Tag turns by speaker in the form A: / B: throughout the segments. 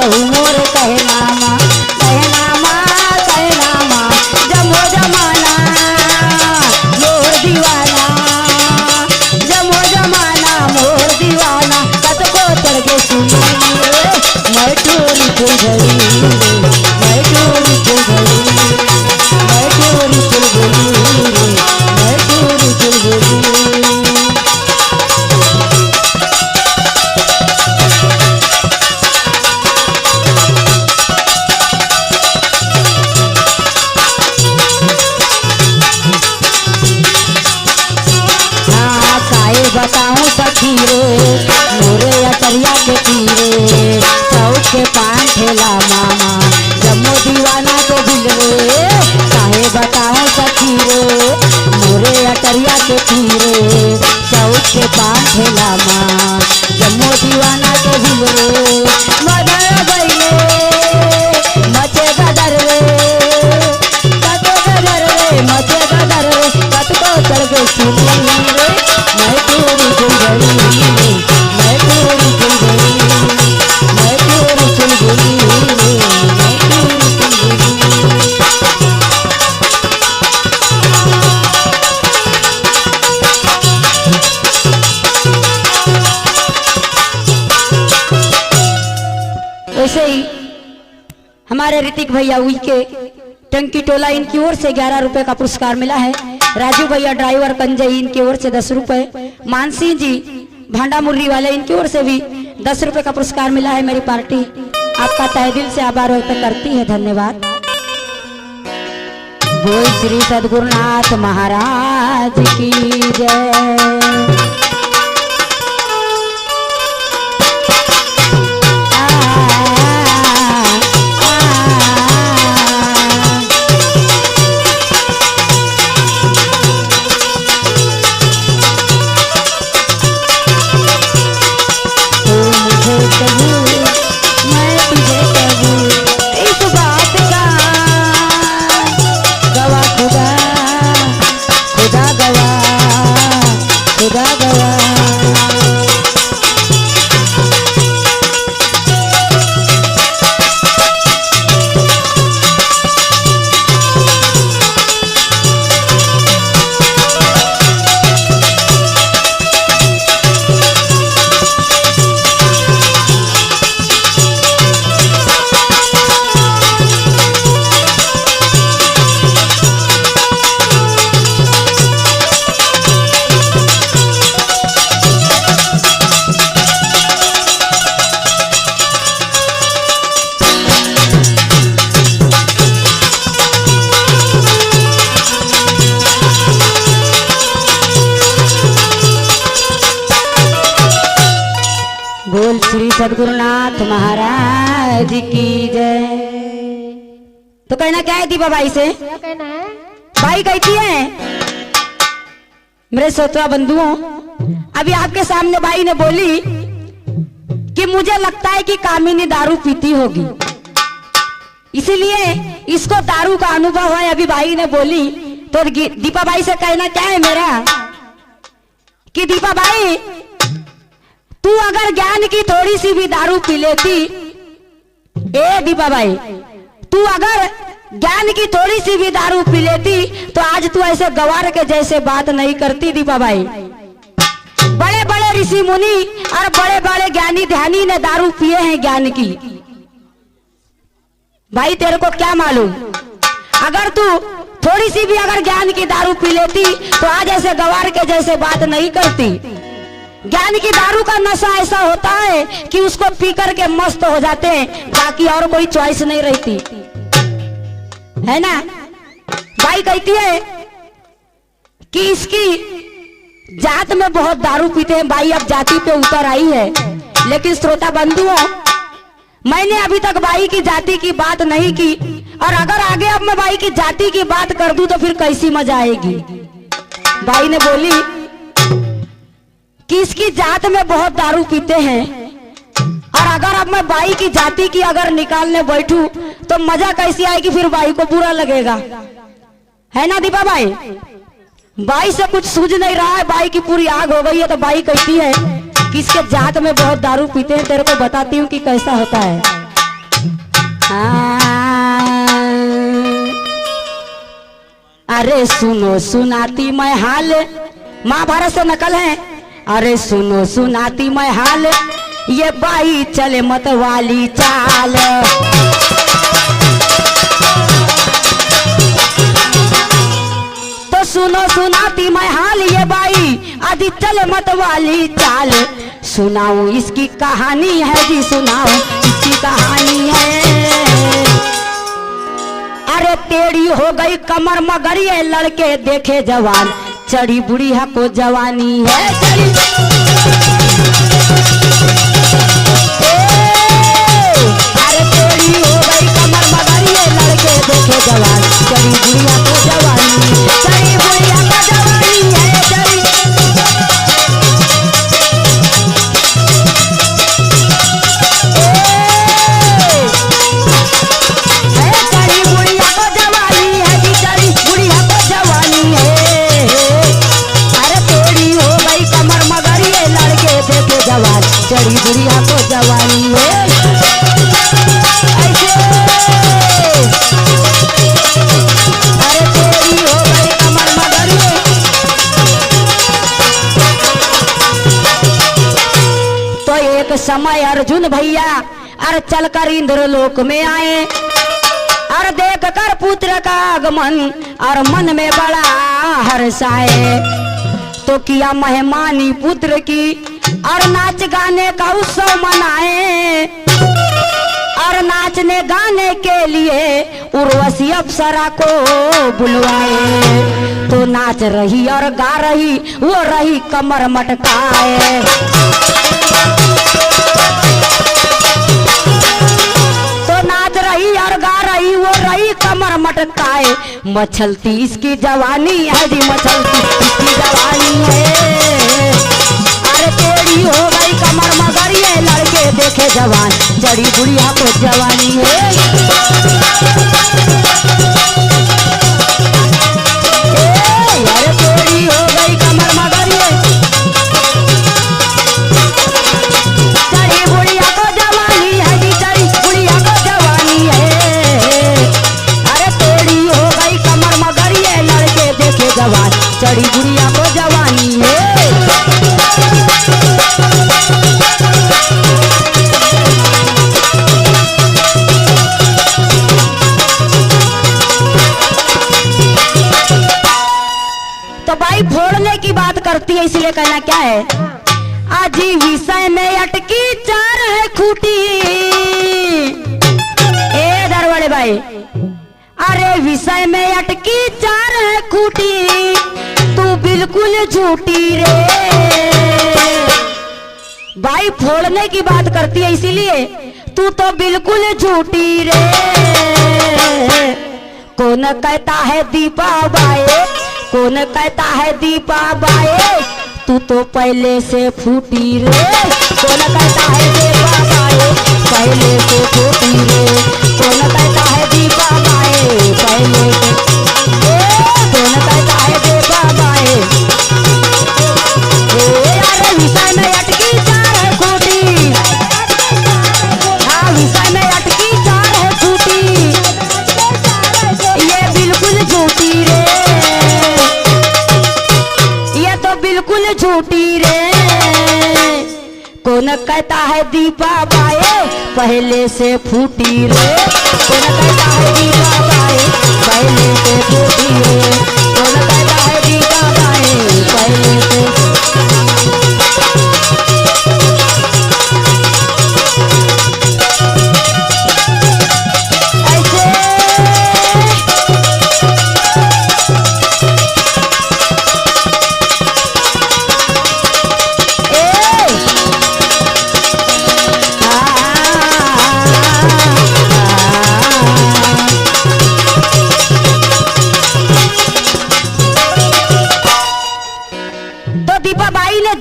A: कसहु मोर कहनामा कहनामा कहनामा जमो जमाना मोर दीवाना जमो जमाना मोर दीवाना कत को चढ़ के सुनी मैं टोरी चल गई मैं टोरी चल गई मैं टोरी चल गई मैं टोरी चल गई। बताऊं सखी रे मोरे अटरिया के तीरे चौक के पान ठेला मामा जम्मो दीवाना के दिल रे काहे बताऊं सखी रे मोरे अटरिया के तीरे चौक के पान ठेला माँ जम्मो दीवाना के दिल रे मदर गईले मचे गदर रे कतो गदर रे मचे गदर रे कत को चढ़ के सुन रे मैं टोरी चल गई मैं टोरी चल गई मैं टोरी चल गई मैं टोरी चल गई। वैसे ही हमारे ऋतिक भैया हुई के टंकी टोला इनकी ओर से 11 रुपए का पुरस्कार मिला है। राजू भैया ड्राइवर कंजई इनकी ओर से 10 रुपए, मानसी जी भांडा मुर्री वाले इनकी ओर से भी 10 रुपए का पुरस्कार मिला है। मेरी पार्टी आपका तहे दिल से आभार व्यक्त करती है, धन्यवाद। बोल श्री सद्गुरुनाथ महाराज की जय। बोल श्री सद्गुरुनाथ महाराज की जय। तो कहना क्या है दीपा भाई से? क्या कहना है? भाई कहती है मेरे श्रोता बंधुओं, अभी आपके सामने भाई ने बोली कि मुझे लगता है कि कामिनी दारू पीती होगी, इसीलिए इसको दारू का अनुभव है। अभी भाई ने बोली तो दीपा भाई से कहना क्या है मेरा कि दीपा भाई तू अगर ज्ञान की थोड़ी सी भी दारू पी लेती, ए दीपा भाई तू अगर ज्ञान की थोड़ी सी भी दारू पी लेती तो आज तू ऐसे गवार के जैसे बात नहीं करती। दीपा भाई बड़े बड़े ऋषि मुनि और बड़े बड़े ज्ञानी ध्यानी ने दारू पिए हैं ज्ञान की। भाई तेरे को क्या मालूम, अगर तू थोड़ी सी भी अगर ज्ञान की दारू पी लेती तो आज ऐसे गवार के जैसे बात नहीं करती। ज्ञान की दारू का नशा ऐसा होता है कि उसको पी करके मस्त हो जाते हैं, बाकी और कोई चॉइस नहीं रहती है ना। भाई कहती है कि इसकी जात में बहुत दारू पीते हैं। भाई अब जाति पे उतर आई है, लेकिन श्रोता बंधुओं मैंने अभी तक बाई की जाति की बात नहीं की, और अगर आगे अब मैं बाई की जाति की बात कर दूं तो फिर कैसी मजा आएगी। बाई ने बोली कि इसकी जात में बहुत दारू पीते हैं, और अगर अब मैं बाई की जाति की अगर निकालने बैठूं तो मजा कैसी आएगी, फिर बाई को बुरा लगेगा, है ना दीपा भाई। बाई से कुछ सूझ नहीं रहा है, बाई की पूरी आग हो गई है। तो बाई कहती है कि इसके जात में बहुत दारू पीते हैं, तेरे को बताती हूँ कि कैसा होता है। अरे सुनो सुनाती मैं हाल, महाभारत से नकल है। अरे सुनो सुनाती मैं हाल, ये बाई चले मत वाली चाल। तो सुनो सुनाती मैं हाल, ये बाई आदि चले मत वाली चाल। सुनाऊं इसकी कहानी है जी, सुनाऊं इसकी कहानी है। अरे टेढ़ी हो गई कमर मगर ये लड़के देखे जवान, चढ़ी बुढ़िया को जवानी है चढ़ी। अरे टेढ़ी हो गई कमर मगर ये लड़के देखे जवान, चढ़ी बुढ़िया को जवानी, चढ़ी बुढ़िया को जवानी है चढ़ी। चढ़ी बुढ़िया को जवानी है ऐसे। अरे तेरी हो गई कमर मगर ये। तो एक समय अर्जुन भैया अरे चलकर इंद्रलोक में आए, और देख कर पुत्र का आगमन और मन में बड़ा हर्ष आए। तो किया मेहमानी पुत्र की और नाच गाने का उत्सव मनाए, और नाचने गाने के लिए उर्वशी अप्सरा को बुलवाए। तो नाच रही और गा रही वो रही कमर मटकाए। तो नाच रही और गा रही वो रही कमर मटकाए। मचलती इसकी जवानी है जी, मचलती इसकी जवानी है। अरे टेढ़ी हो गई कमर मगर ये लड़के देखे जवान, चढ़ी बुढ़िया को जवानी है। अरे टेढ़ी हो गई कमर मगर ये चढ़ी बुढ़िया को जवानी है जी, चढ़ी बुढ़िया को जवानी है। अरे टेढ़ी हो गई कमर मगर ये लड़के देखे जवान, चढ़ी बुढ़िया को जवानी है। तो भाई फोड़ने की बात करती है, इसलिए कहना क्या है। आजी विषय में अटकी चार है खूटी, ए दरवाड़े भाई। अरे विषय में अटकी चार है खूटी, तू बिल्कुल झूठी रे। भाई फोड़ने की बात करती है इसीलिए, तू तो बिल्कुल झूठी रे। कौन कहता है दीपा बाए, कौन कहता है दीपा बाए, तू तो पहले से फूटी रे। कौन कहता है दीपा बाए, पहले से फूटी रे। कौन कहता है दीपा बाए, पहले से। कौन कहता है दीपा बाए। अरे विषय में अटकी चार है खूटी, हाँ विषय में अटकी चार है खूटी, ये बिल्कुल झूठी रे, ये तो बिल्कुल झूठी रे। कौन कहता है दीपा बाए, पहले से फूटी रे। कौन कहता है दीपा बाए, पहले से फूटी रे। कौन कहता है दीपा बाए, पहले से।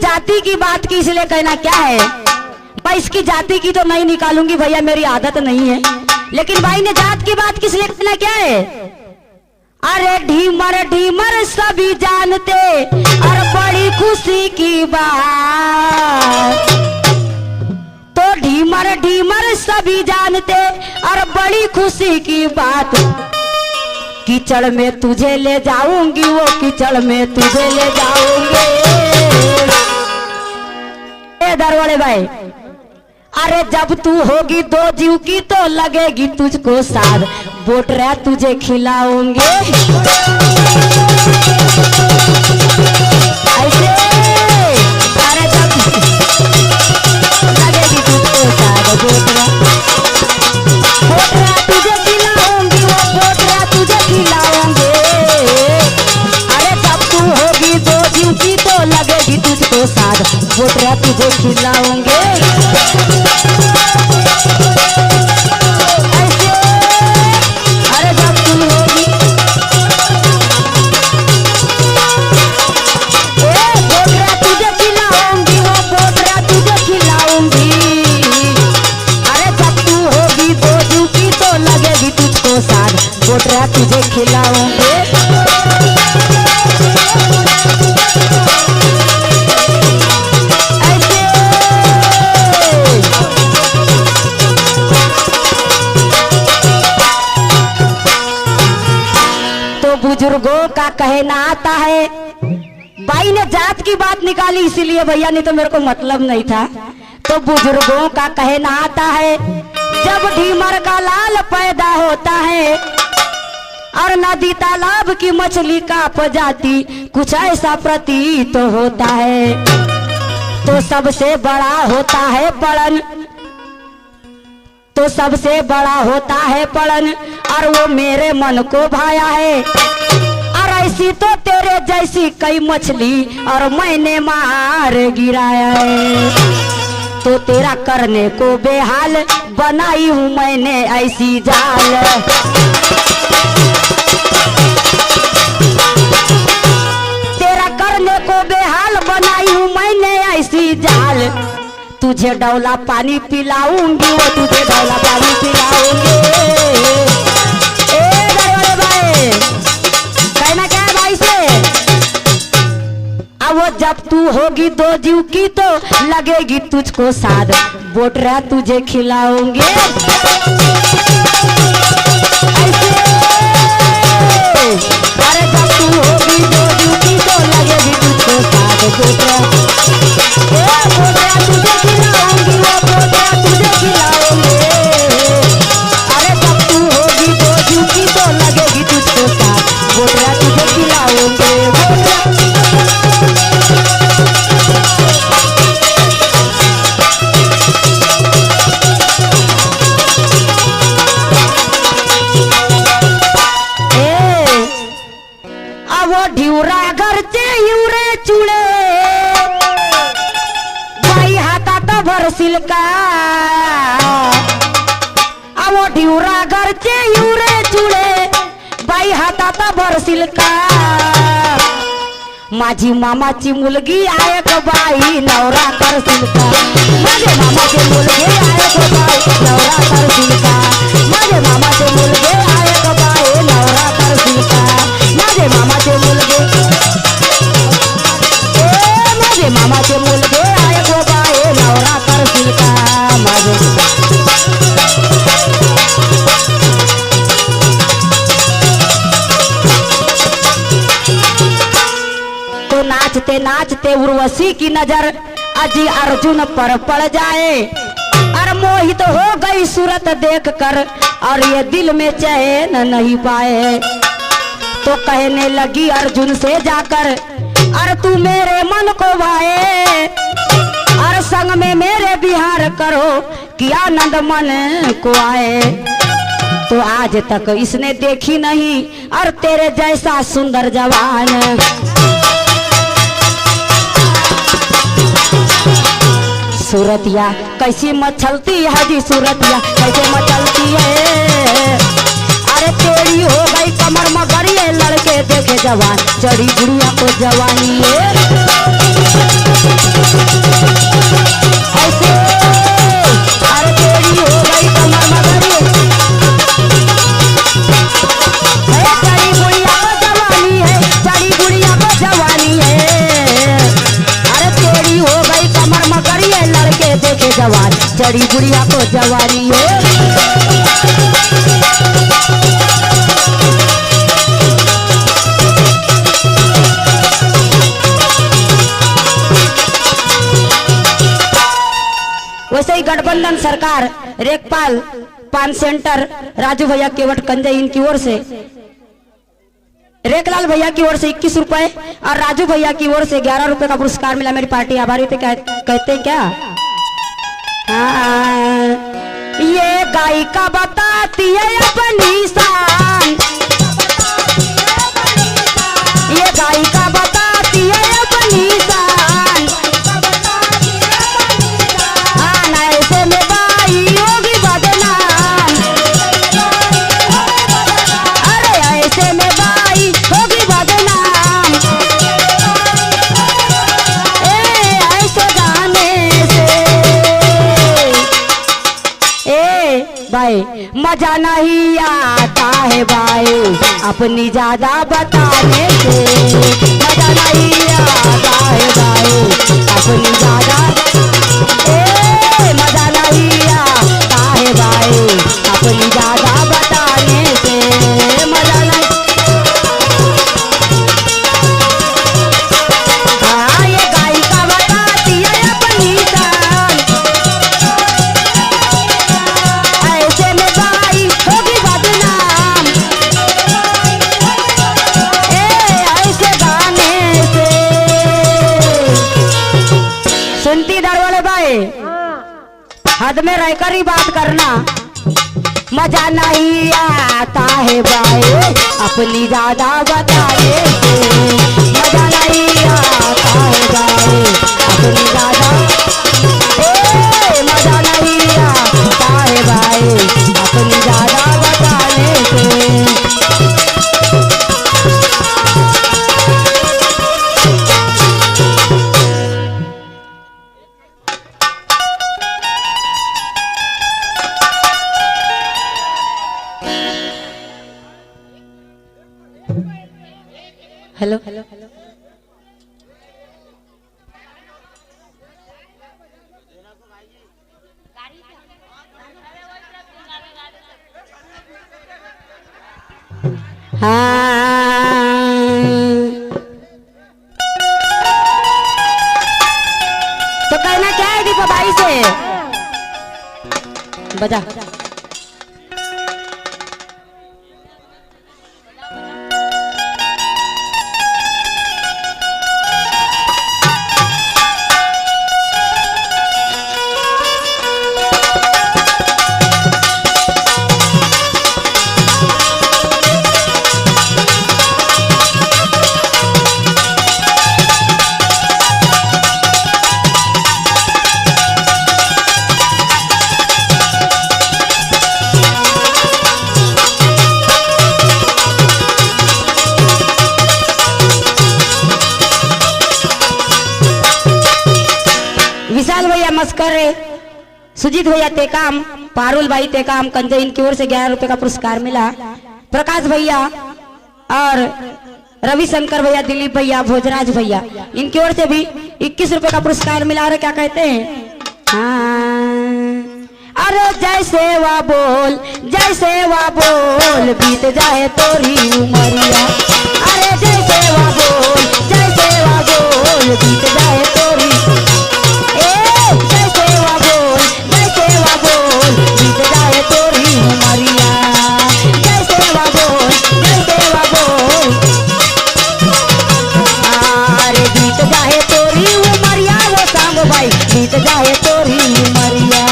A: जाति की बात की इसलिए कहना क्या है भाई, इसकी जाति की तो नहीं निकालूंगी भैया, मेरी आदत नहीं है। लेकिन भाई ने जात की बात किस लिए कहना क्या है। अरे ढीमर ढीमर सभी जानते और बड़ी खुशी की बात, तो ढीमर ढीमर सभी जानते और बड़ी खुशी की बात, कीचड़ में तुझे ले जाऊंगी, वो कीचड़ में तुझे ले जाऊंगी। ए दरवाले भाई, अरे जब तू होगी दो जीव की तो लगेगी तुझको साध, बोटरा तुझे खिलाऊंगे। ऐसे अरे जब लगेगी तुझको साध, बोटरा बोटरा तुझे खिलाऊंगी, वो बोटरा तुझे खिलाऊंगे। अरे जब तू होगी दो जीव की तो लगेगी तुझको साध, बोटरा तुझे खिलाऊंगे। बोटरा तुझे खिलाऊंगे। ऐसे तो बुजुर्गों का कहना आता है, भाई ने जात की बात निकाली इसीलिए भैया, नहीं तो मेरे को मतलब नहीं था। तो बुजुर्गों का कहना आता है, जब ढीमर का लाल पैदा होता है और नदी तालाब की मछली का प्रजाति कुछ ऐसा प्रतीत तो होता है, तो सबसे बड़ा होता है पड़न, तो सबसे बड़ा होता है पड़न, और वो मेरे मन को भाया है। और ऐसी तो तेरे जैसी कई मछली और मैंने मार गिराया है, तो तेरा करने को बेहाल बनाई हूँ मैंने ऐसी जाल। तेरा करने को बेहाल बनाई हूँ मैंने ऐसी जाल, तुझे डौला पानी पिलाऊंगी, वो तुझे डौला पानी पिलाऊंगी। ए दरवाजे भाई, कहना क्या है भाई से, अब वो जब तू होगी दो जीव की तो लगेगी तुझको साध, बोटरा तुझे खिलाऊंगे। अरे जब तू होगी दो जीव की तो लगेगी तुझको साध, बोटरा बोटरा तुझे खिलाऊंगी, वो बोटरा तुझे खिलाऊंगे। अरे जब तू होगी दो जीव की तो लगेगी तुझको साध, बोटरा तुझे खिलाऊंगे। ढिवरा घरचे हिवरे चुळे, बाई हातात भरशील का, आवो ढिवरा घरचे हिवरे चुळे, बाई हातात भरशील का। माझी मामाची मुलगी आहे ग बाई, नवरा करशील का, माझे मामाचे मुलगे आहे ग बाई, नवरा करशील का, माझे मामाचे मुलगे आहे ग बाई, नवरा करशील का, माझे मामाचे मुलगे, माझे मामाचे मुलगे आहे ग बाई, नवरा करशील का, माझे। तो नाचते नाचते उर्वशी की नजर अजी अर्जुन पर पड़ जाए, और मोहित हो गई सूरत देखकर, और ये दिल में चैन नहीं पाए। तो कहने लगी अर्जुन से जाकर, और तू मेरे मन को भाए, और संग में मेरे बिहार करो कि आनंद मन को आए। तो आज तक इसने देखी नहीं और तेरे जैसा सुंदर जवान, सूरतिया कैसी मचलती है जी, सूरतिया कैसे मचलती है। अरे तेरी हो गई कमर मगर ये लड़के देखे जवान, चढ़ी गुड़िया को जवानी है ऐसे। अरे तेरी हो गई कमर मगर ये चढ़ी गुड़िया को जवानी है, चढ़ी गुड़िया को जवानी है। अरे तेरी हो गई कमर मगर ये लड़के देखे जवान, चढ़ी बुढ़िया को जवानी हो। वैसे ही गठबंधन सरकार रेखपाल पान सेंटर राजू भैया केवट कंजे इनकी ओर से, रेखलाल भैया की ओर से 21 रुपए और राजू भैया की ओर से 11 रुपए का पुरस्कार मिला। मेरी पार्टी आभारी थे। कहते क्या? हाँ, ये गायिका बताती है अपनी शान, ये गायिका बताती है अपनी शान। हाँ, ऐसे में बाई होगी बदनाम, अरे ऐसे में बाई होगी बदनाम। ऐसे गाने से भाई मजा नहीं आता है भाई, अपनी ज्यादा बताने से मजा नहीं आता है भाई, अपनी ज्यादा मजा नहीं आता है भाई, अपनी ज्यादा बताने से मजा नहीं। हाँ, ये गायिका बताती है अपनी शान, ऐसे में बाई होगी बदनाम। ऐसे गाने से सुनती दरवाले भाई, हद में रहकर ही बात करना, मजा नहीं आता है भाई, अपनी ज्यादा बताने से मजा नहीं आता है भाई, अपनी ज्यादा मजा नहीं आता है भाई, अपनी ज्यादा बताने से। हेलो हेलो हेलो, तो कहना क्या है दीपा भाई से? बजा विशाल भैया मस्कर, सुजीत भैया टेकाम, पारुल भाई टेकाम कंजे इनकी ओर से 11 रुपए का पुरस्कार मिला। प्रकाश भैया और रविशंकर भैया, दिलीप भैया, भोजराज भैया इनकी ओर से भी 21 रुपए का पुरस्कार मिला। और क्या कहते हैं? हाँ, अरे जैसे वा बोल, जैसे वा बोल, बीत जाए तोरी उमरिया, अरे जैसे वा बोल, जैसे वा बोल, बीत जाए तोरी, जैसे वा बोल, जैसे वा बोल, बीत जाए तोरी उमरिया, जैसे वा बोल, जैसे वा बोल, अरे बीत जाए तोरी उमरिया, वो सांग भाई बीत जाए तोरी उमरिया,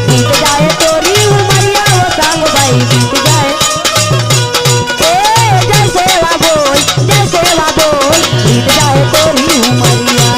A: बीत जाए तोरी उमरिया, वो सांग भाई बीत जाए। जैसे वा बोल, जैसे वा बोल, बीत जाए तोरी उमरिया,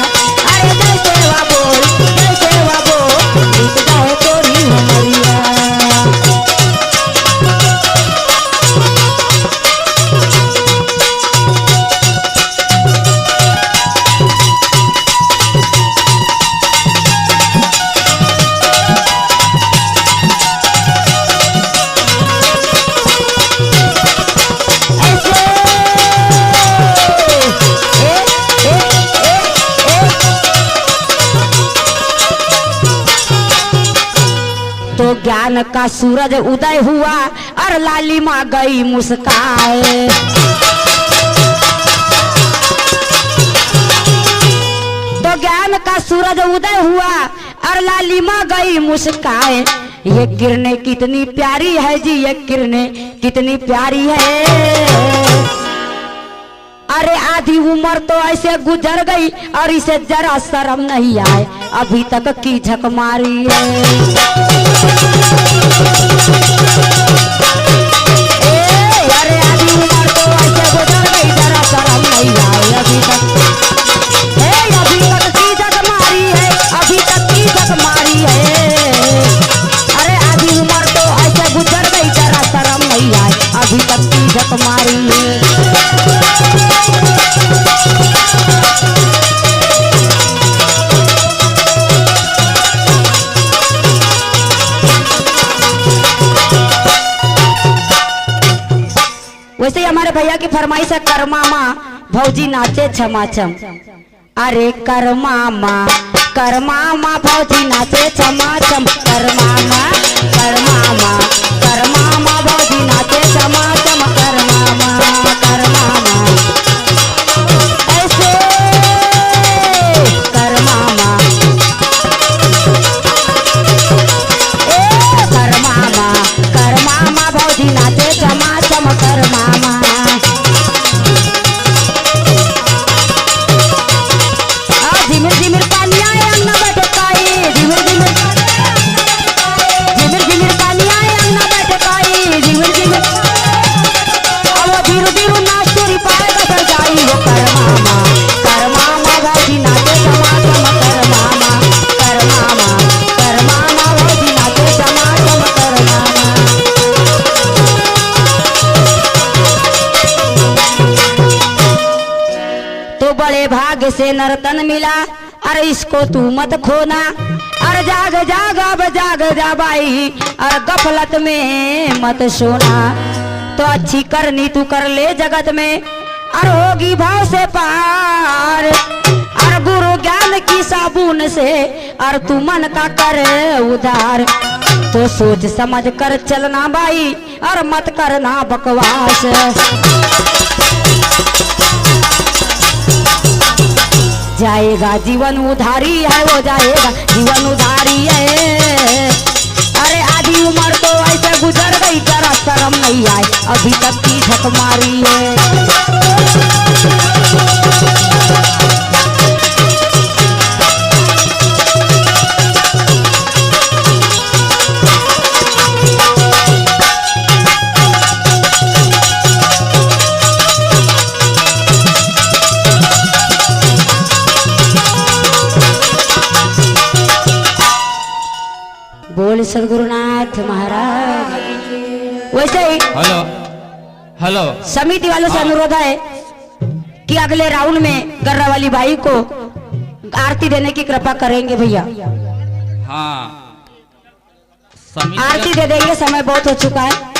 A: ज्ञान का सूरज उदय हुआ और लालिमा गई मुस्काए। तो ज्ञान का सूरज उदय हुआ और लालिमा गई मुस्काए। ये किरणें कितनी प्यारी है जी, ये किरणें कितनी प्यारी है। अरे आधी उम्र तो ऐसे गुजर गई और इसे जरा शर्म नहीं आए, अभी तक की झक मारी है। अरे आधी उम्र तो ऐसे गुजर गई, जरा शर्म नहीं आए, अभी तक की झक मारी है, अभी तक की झक मारी है। अरे आधी उम्र तो ऐसे गुजर गई, जरा शर्म नहीं आए, अभी तक की झक मारी है। वैसे ही हमारे भैया की फरमाइश है, करमामा भौजी नाचे छमाछम। अरे करमामा करमामा भौजी नाचे छमाछम। करमामा करमामा करमामा भौजी नाचे छमाछम। करमामा करमामा ऐसे करमामा करमामा करमामा भौजी नाचे छमाछम। करमामा झिमिर झिमिर पानी आए अंगना बैठकाई, झिमिर झिमिर झिमिर झिमिर पानी आए अंगना बैठकाई, झिमिर झिमिर अब धीरू धीरू नाच तेरी पाए बसल जाई। वो करमामा करमामा भौजी नाचे छमाछम। करमामा करमामा करमामा भौजी नाचे छमाछम। करमामा तो बड़े भाग्य से नर्तन मिला, अरे इसको तू मत खोना। अरे जाग जाग अब जाग जा बाई, अरे गफलत में मत सोना। तो अच्छी करनी तू कर ले जगत में, अरे होगी भाव से पार। अरे गुरु ज्ञान की साबुन से अरे तू मन का कर उधार। तो सोच समझ कर चलना बाई, और मत करना बकवास। जाएगा जीवन उधारी है, वो जाएगा जीवन उधारी है। अरे आधी उम्र तो ऐसे गुजर गई, जरा शर्म नहीं आए, अभी तक की झक मारी है। बोल सदगुरुनाथ महाराज। वैसे ही
B: हेलो हेलो
A: समिति वालों से अनुरोध है कि अगले राउंड में गर्रा वाली बाई को आरती देने की कृपा करेंगे भैया।
B: हाँ
A: आरती दे देंगे, समय बहुत हो चुका है।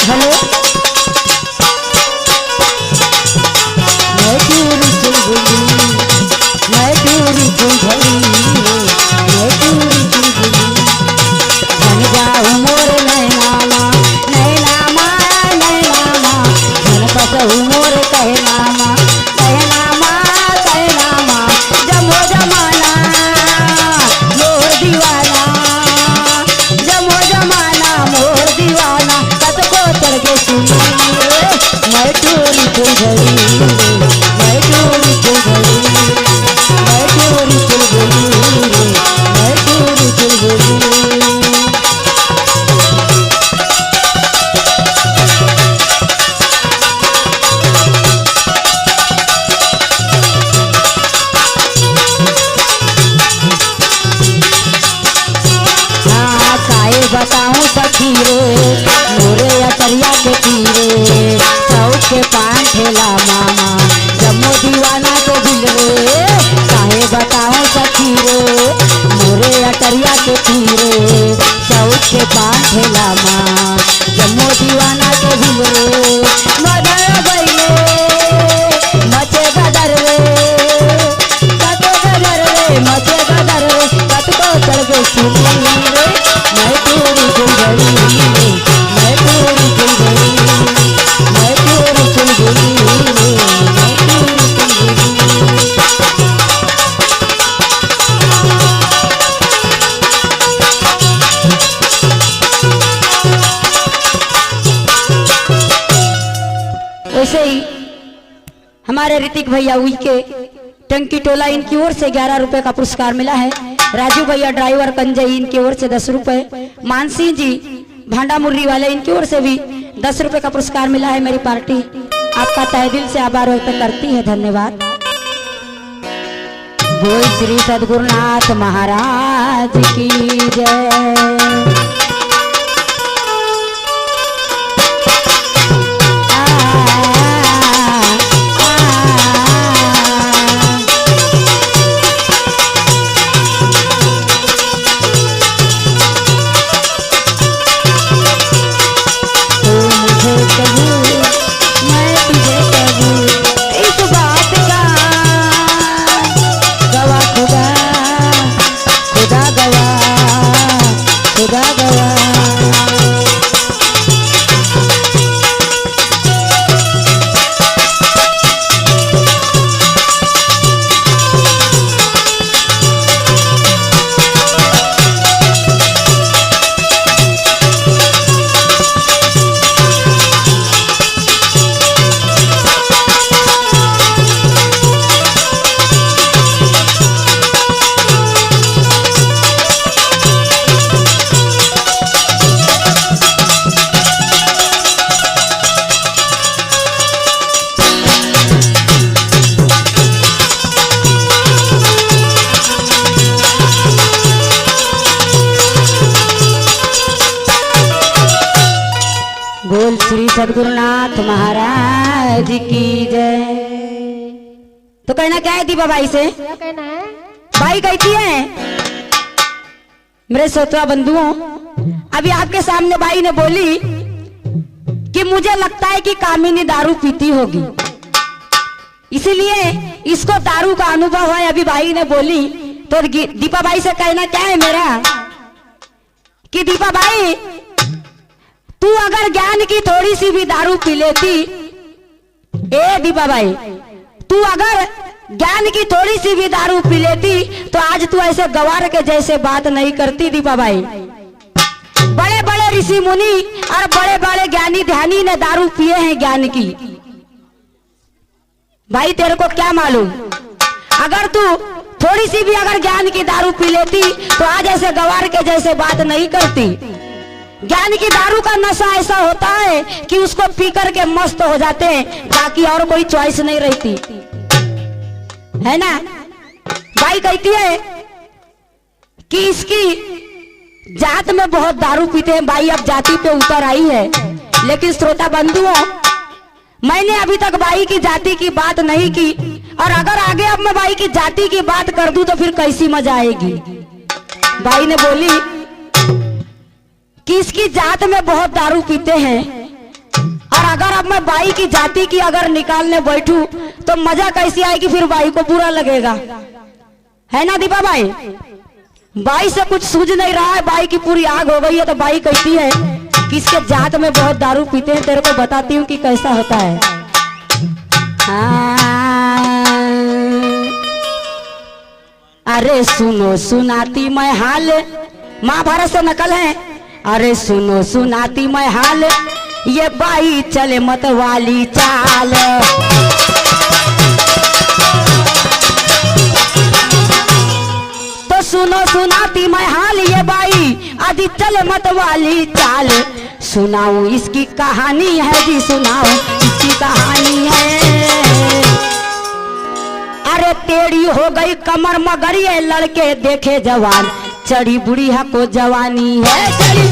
A: हेलो मैं दूरी चल गई, मैं दूरी चल गई, मैं दूरी चल गई। धन जाऊँ मोर नैनामा नैनामा नैनामा, धन पसहु मोर कहनामा कहनामा कहनामा। जमो जमाना मोर दीवाना, जमो जमाना मोर दीवाना। कत को चढ़ के सुनिए, मैं टोरी चल गई, मैं टोरी चल गई, मैं टोरी चल गई, मैं टोरी चल गई। हाँ काहे बताऊं सखी रे, मोरे अतरिया के तीरे, चौक के पान ठेला दीवाना के भूल रे मदर बैले मचे गदर रे कतो गदर रे मचे गदर रे कतो चढ़ के सुनी रे मैं तेरी चुलबुली मैं तेरी चुलबुली मैं तेरी चुलबुली मैं तेरी वैसे ही हमारे ऋतिक भैया उनके टंकी टोला इनकी ओर से 11 रुपए का पुरस्कार मिला है। राजू भैया ड्राइवर कंजई इनकी ओर से 10 रुपए। मानसी जी भांडा मुर्री वाले इनकी ओर से भी 10 रुपए का पुरस्कार मिला है। मेरी पार्टी आपका तहे दिल से आभार व्यक्त करती है, धन्यवाद। बोल श्री सद्गुरुनाथ महाराज की जय। बोल श्री सद्गुरुनाथ महाराज की जय। तो कहना क्या है दीपा बाई से?
C: क्या कहना है?
A: बाई कहती है मेरे सोतवा बंधुओं, अभी आपके सामने बाई ने बोली कि मुझे लगता है कि कामिनी दारू पीती होगी, इसीलिए इसको दारू का अनुभव है। अभी बाई ने बोली तो दीपा बाई से कहना क्या है मेरा कि दीपा बाई तू अगर ज्ञान की थोड़ी सी भी दारू पी लेती, ए दीपा भाई तू अगर ज्ञान की थोड़ी सी भी दारू पी लेती तो आज तू ऐसे गवार के जैसे बात नहीं करती। दीपा भाई बड़े बड़े ऋषि मुनि और बड़े बड़े ज्ञानी ध्यानी ने दारू पिए हैं ज्ञान की। भाई तेरे को क्या मालूम, अगर तू थोड़ी सी भी अगर ज्ञान की दारू पी लेती तो आज ऐसे गवार के जैसे बात नहीं करती। ज्ञान की दारू का नशा ऐसा होता है कि उसको पी करके मस्त हो जाते हैं, बाकी और कोई चॉइस नहीं रहती है ना। भाई कहती है कि इसकी जात में बहुत दारू पीते हैं। भाई अब जाति पे उतर आई है, लेकिन श्रोता बंधुओं मैंने अभी तक बाई की जाति की बात नहीं की, और अगर आगे अब मैं बाई की जाति की बात कर दूं तो फिर कैसी मजा आएगी। बाई ने बोली कि इसकी जात में बहुत दारू पीते हैं, और अगर अब मैं बाई की जाति की अगर निकालने बैठूं तो मजा कैसी आएगी, फिर बाई को बुरा लगेगा, है ना दीपा भाई। बाई से कुछ सूझ नहीं रहा है, बाई की पूरी आग हो गई है। तो बाई कहती है कि इसके जात में बहुत दारू पीते हैं, तेरे को बताती हूँ कि कैसा होता है। अरे सुनो सुनाती मैं हाल, महाभारत से नकल है। अरे सुनो सुनाती मैं हाल, ये बाई चले मत वाली चाल। तो सुनो सुनाती मैं हाल, ये बाई आदि चले मत वाली चाल। सुनाऊं इसकी कहानी है जी, सुनाऊं इसकी कहानी है। अरे टेढ़ी हो गई कमर मगर ये लड़के देखे जवान, चढ़ी बुढ़िया को जवानी है चढ़ी।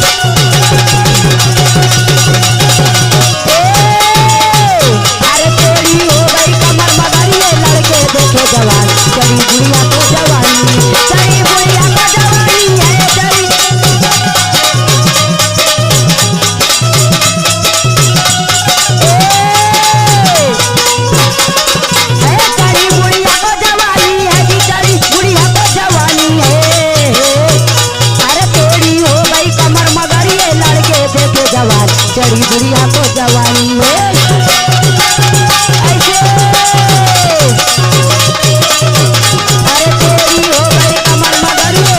A: अरे टेढ़ी हो गई कमर मगर ये लड़के देखे जवान, चढ़ी बुढ़िया को जवानी, चढ़ी बुढ़िया को जवानी है चढ़ी। बुढ़िया को जवानी है ऐसे। अरे तेरी हो गई कमर मगर ये।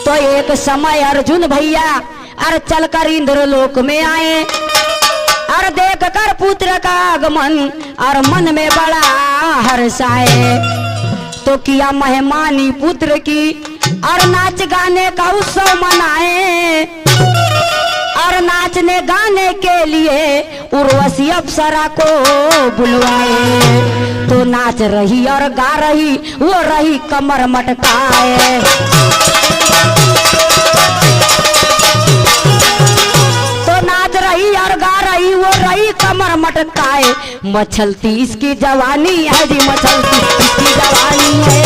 A: तो एक समय अर्जुन भैया अरे चलकर इंद्रलोक में आए और देख कर पुत्र का आगमन और मन में बड़ा हर्ष आए। तो किया मेहमानी पुत्र की और नाच गाने का उत्सव मनाए और नाचने गाने के लिए उर्वशी अप्सरा को बुलवाए। तो नाच रही और गा रही वो रही कमर मटकाए। नाच रही और गा रही वो रही कमर मटकाए। मचलती इसकी जवानी है जी मचलती इसकी जवानी है।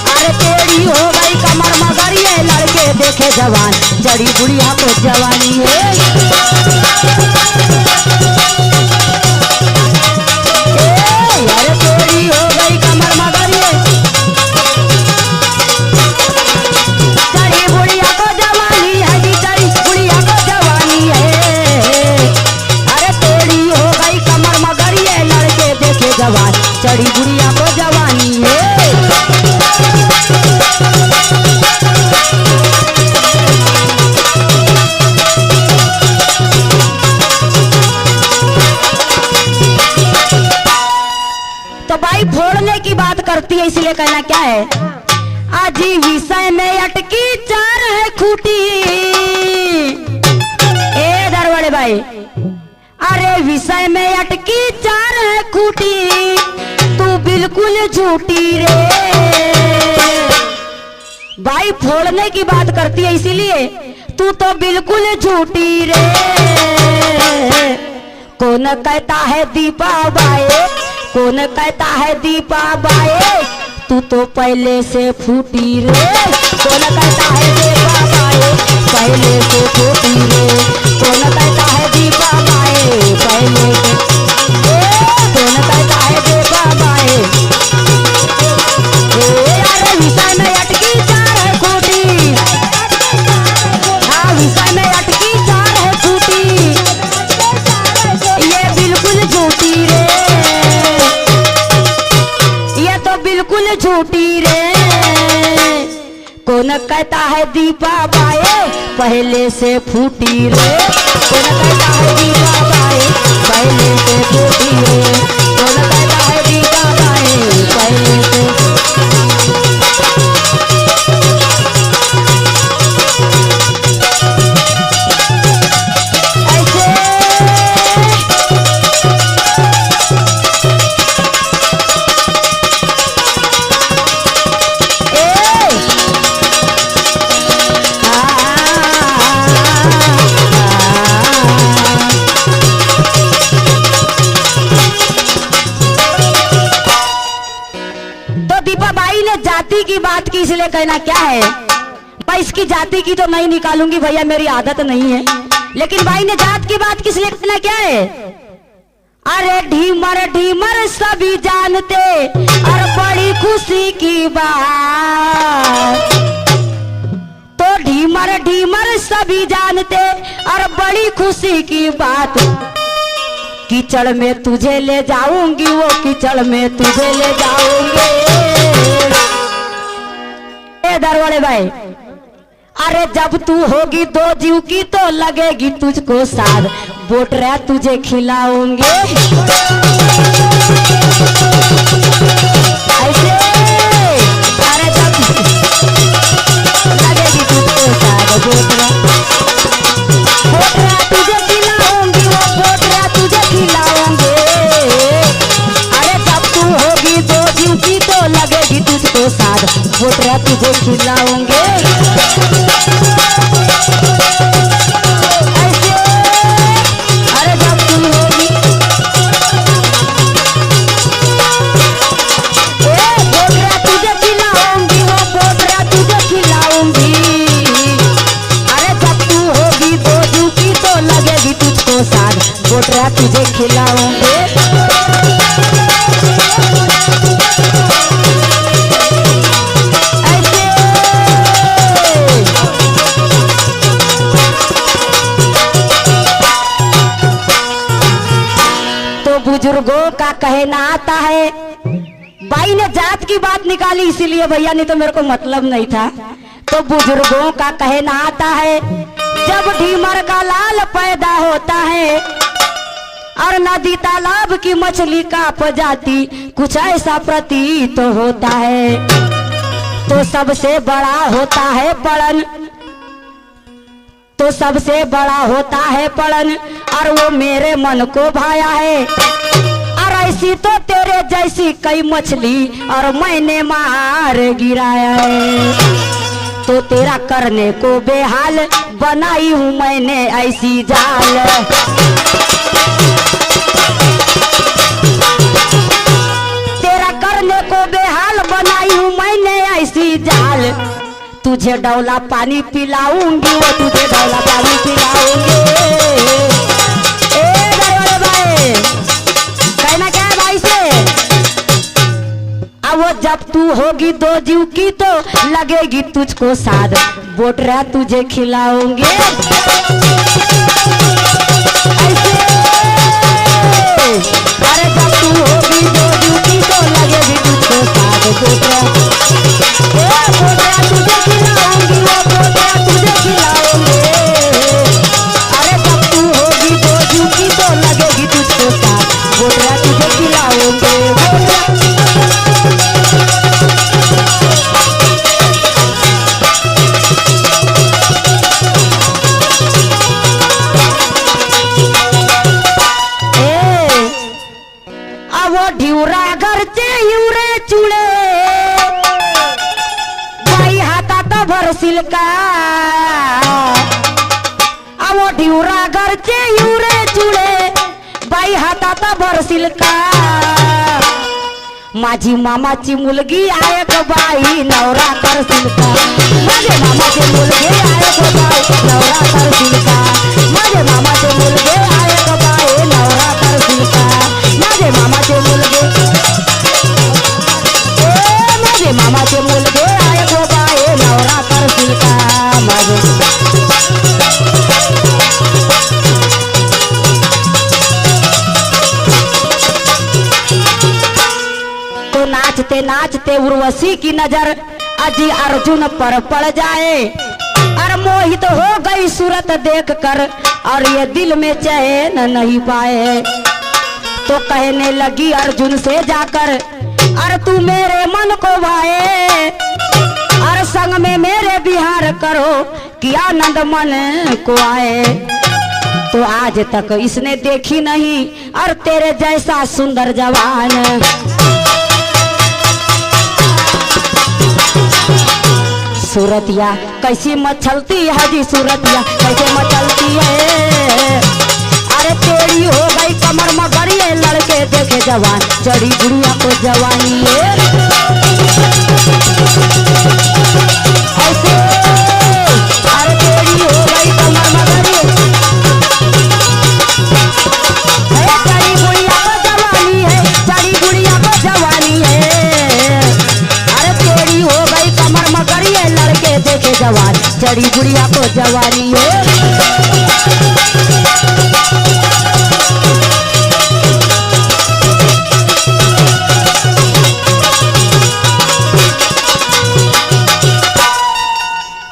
A: अरे तेरी हो गई कमर मगर ये लड़के देखे जवान जड़ी बुढ़िया को जवानी है। अरे तेरी हो गई कमर मगर ये जड़ी बुढ़िया को जवानी है जी जड़ी बुढ़िया को जवानी है। अरे तेरी हो गई कमर मगर ये लड़के देखे जवान जड़ी बुढ़िया को जवानी है। तो भाई फोड़ने की बात करती है इसलिए कहना क्या है। आजी विषय में अटकी चार है खूटी। ए दरवाड़े भाई अरे विषय में अटकी चार है खूटी तू बिल्कुल झूठी रे। भाई फोड़ने की बात करती है इसीलिए तू तो बिल्कुल झूठी रे। कौन कहता है दीपा बाए कौन कहता है दीपा बाए तू तो पहले से फूटी रे। कौन कहता है दीपा बाए पहले से फूटी रे। कौन कहता है दीपा बाए पहले से कौन कहता है दीपा बाए। अरे विषय में अटकी चार है खूटी। हाँ विषय में अटकी चार है खूटी ये बिल्कुल झूठी रे। ये तो बिल्कुल झूठी रे। कौन कहता है दीपा बाए पहले से फूटी रे। कौन कहता है दीपा बाए पहले से फूटी रे। कौन कहता है दीपा बाए पहले से। जाति की बात की इसलिए कहना क्या है। मैं इसकी जाति की तो नहीं निकालूंगी भैया मेरी आदत नहीं है। लेकिन भाई ने जात की बात किस लिए कहना क्या है। अरे ढीमर ढीमर सभी जानते और बड़ी खुशी की बात। तो ढीमर ढीमर सभी जानते और बड़ी खुशी की बात। कीचड़ में तुझे ले जाऊंगी वो कीचड़ में तुझे ले जाऊंगी। दरवाड़े भाई अरे जब तू होगी दो जीव की तो लगेगी तुझको साथ बोट रहा तुझे खिलाऊंगे। ऐसे अरे जब लगेगी तुझको साथ बोट रहा तुझे खिलाऊंगी वो बोट रहा तुझे खिलाऊंगे। अरे जब तू होगी दो जीव की तो लगेगी तुझको साथ बोट रहा तुझे खिलाऊंगे। ऐसे अरे जब तू होगी बोट रहा तुझे खिलाऊंगी वो बोट रहा तुझे खिलाऊंगी। अरे जब तू होगी दो जीव की तो लगेगी तुझको साथ बोट रहा तुझे खिलाऊंगे। ऐसे बुजुर्गों का कहना आता है। भाई ने जात की बात निकाली इसीलिए भैया, नहीं तो मेरे को मतलब नहीं था। तो बुजुर्गों का कहना आता है, जब ढीमर का लाल पैदा होता है और नदी तालाब की मछली का प्रजाति कुछ ऐसा प्रतीत होता है, तो सबसे बड़ा होता है पड़न, तो सबसे बड़ा होता है पड़न, और वो मेरे मन को भाया है। और ऐसी तो तेरे जैसी कई मछली और मैंने मार गिराया है। तो तेरा करने को बेहाल बनाई हूँ मैंने ऐसी जाल। तेरा करने को बेहाल बनाई हूँ मैंने ऐसी जाल। तुझे डौला पानी पिलाऊंगी, वो तुझे डौला पानी पिलाऊंगी। ए बड़े भाई, कहना क्या है भाई से? अब वो जब तू होगी दो जीव की तो लगेगी तुझको साद, बोटरा तुझे खिलाऊंगी। अरे जब तू होगी दो जीव की तो लगेगी तुझको साद, बोटरा तुझे खिलाऊंगी, वो बोटरा तुझे खिलाऊंगी। अरे जब तू होगी दो जीव की तो लगेगी तुझको साद, बोटरा तुझे खिलाऊंगी। ढिवरा घरचे हिवरे चुळे बाई हातात भरशील का? आवो ढिवरा घरचे हिवरे चुळे बाई हातात भरशील का? माझी मामाची मुलगी आहे ग बाई, नवरा करशील का? माझे मामाचे मुलगे आहे ग बाई, नवरा करशील का? माझे मामाचे मुलगे आहे ग बाई, नवरा करशील का? माझे मामाचे मुलगे, माझे मामाचे मुलगे आहे ग बाई, नवरा करशील का? माझे नाचते नाचते उर्वशी की नजर अजी अर्जुन पर पड़ जाए, और मोहित हो गई सूरत देखकर, और ये दिल में चैन नहीं पाए। तो कहने लगी अर्जुन से जाकर, और तू मेरे मन को भाए, और संग में मेरे बिहार करो कि आनंद मन को आए। तो आज तक इसने देखी नहीं और तेरे जैसा सुंदर जवान। सूरतिया कैसी मचलती है जी, सूरतिया कैसे मचलती है। अरे तेरी हो गई कमर मगर ये लड़के देखे जवान, चढ़ी बुढ़िया को जवानी है ऐसे। अरे तेरी हो गई कमर मगर ये चढ़ी बुढ़िया को जवानी है, चढ़ी बुढ़िया को जवानी है। अरे तेरी हो गई कमर मगर ये लड़के देखे जवान, चढ़ी बुढ़िया को जवानी है।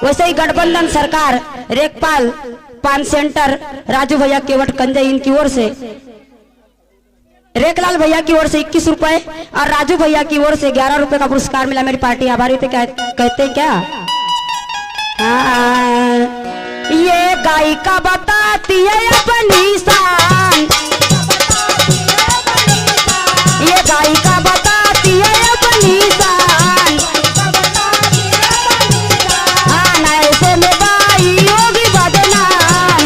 A: वैसे ही गठबंधन सरकार रेखपाल पान सेंटर राजू भैया केवट कंजे इनकी ओर से, रेखलाल भैया की ओर से 21 रुपए और राजू भैया की ओर से 11 रुपए का पुरस्कार मिला। मेरी पार्टी आभारी थे। क्या कहते हैं क्या? हाँ, ये गायिका बताती है अपनी शान, ये गायिका बताती है अपनी शान। हाँ, ऐसे में बाई होगी बदनाम,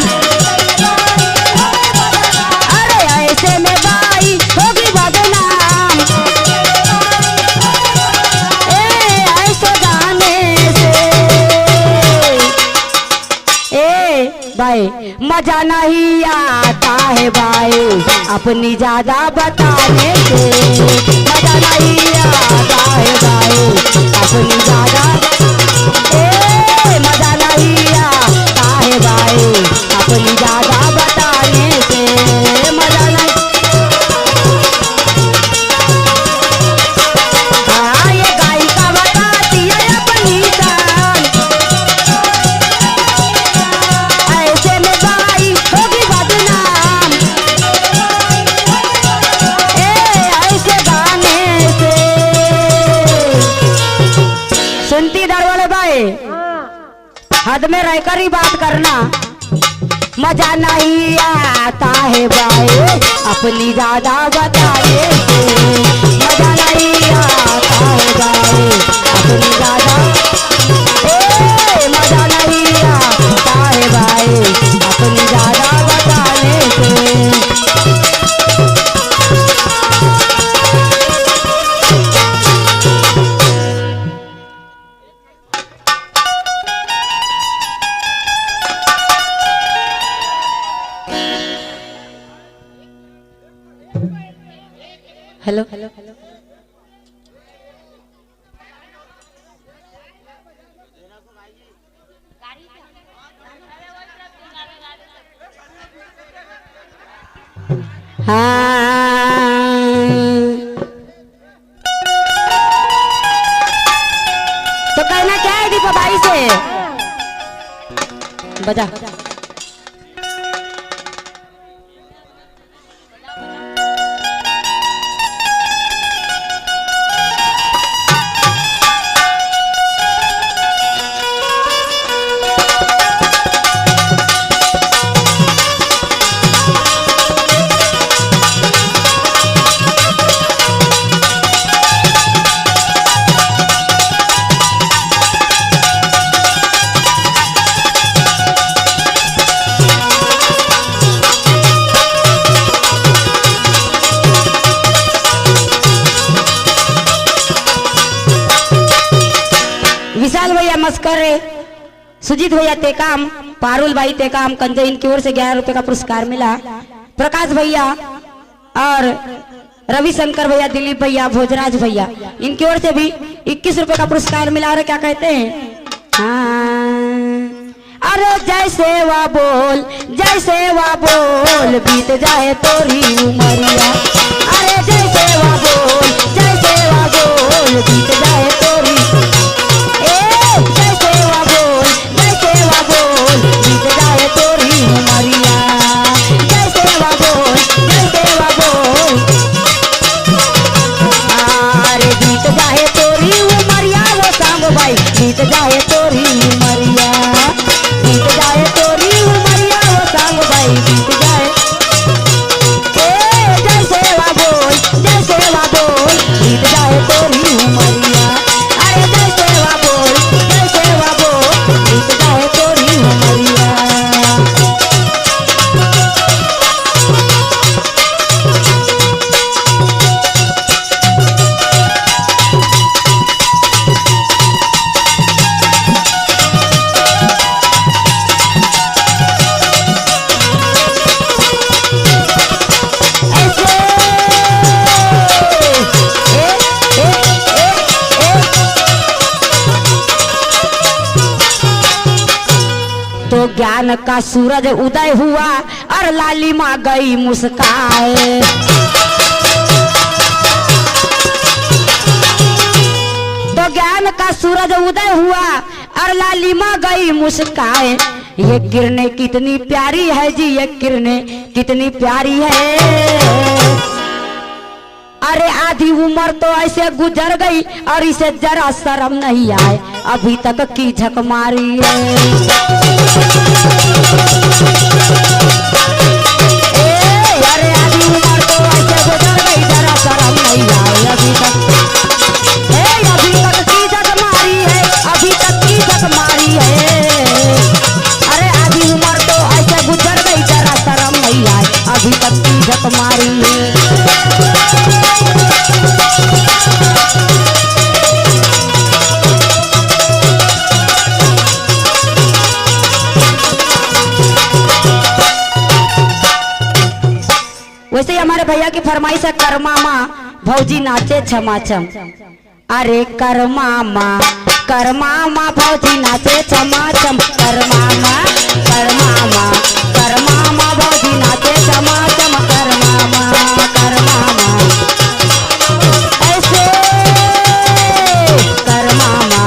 A: अरे ऐसे में बाई होगी बदनाम। ऐसे गाने से भाई मजा नहीं आता है भाई, अपनी ज्यादा बताने से मजा नहीं आता है भाई, अपनी ज्यादा मजा नहीं आता है भाई, अपनी ज्यादा बताने से मजा नहीं। हद में रहकर ही बात करना। मजा नहीं आता है भाई अपनी ज्यादा बताने से, मजा नहीं आता है भाई अपनी ज्यादा, मजा नहीं आता है भाई अपनी ज्यादा बताने से। हेलो हेलो हेलो तो कहना क्या है दीपा भाई से? बजा विशाल भैया मस्कर, सुजीत भैया टेकाम, पारुल भाई टेकाम कंजे, इनकी ओर से 11 रुपए का पुरस्कार मिला। प्रकाश भैया और रविशंकर भैया, दिलीप भैया, भोजराज भैया, इनकी ओर से भी 21 रुपए का पुरस्कार मिला। और क्या कहते हैं? हाँ, अरे जैसे वा बोल, जैसे वा बोल, बीत जाए तोरी उमरिया। अरे जैसे वा बोल, जैसे वा बोल, बीत जाए तोरी, जैसे वा बोल, जैसे वा बोल, बीत जाए तोरी उमरिया। जैसे वा बोल, जैसे वा बोल, अरे बीत जाए तोरी उमरिया। वो सांग भाई बीत जाए तोरी उमरिया, बीत जाए तोरी उमरिया। वो सांग भाई बीत जाए, जैसे वा बोल, जैसे वा बोल, बीत जाए तोरी उमरिया। अरे जैसे वा बोल, जैसे वा बोल, बीत जाए तोरी उमरिया। तो ज्ञान का सूरज उदय हुआ और लाली माँ गई मुस्काए। तो ज्ञान का सूरज उदय हुआ और लाली माँ गई मुस्काए। ये किरणें कितनी प्यारी है जी, ये किरणें कितनी प्यारी है। अरे आधी उम्र तो ऐसे गुजर गई और इसे जरा शर्म नहीं आए, अभी तक की झक मारी है। अरे आधी उम्र तो ऐसे गुजर गई, जरा शर्म नहीं आए, अभी तक की झक मारी है, अभी तक की झक मारी है। अरे आधी उम्र तो ऐसे गुजर गई, जरा शर्म नहीं आए, अभी तक की झक मारी है। वैसे ही हमारे भैया की फरमाइश है, करमामा भौजी नाचे छमाछम। अरे करमामा, करमामा भौजी नाचे छमाछम। करमामा, करमामा, करमामा भौजी नाचे छमाछम। करमामा, करमामा, ऐसे करमामा,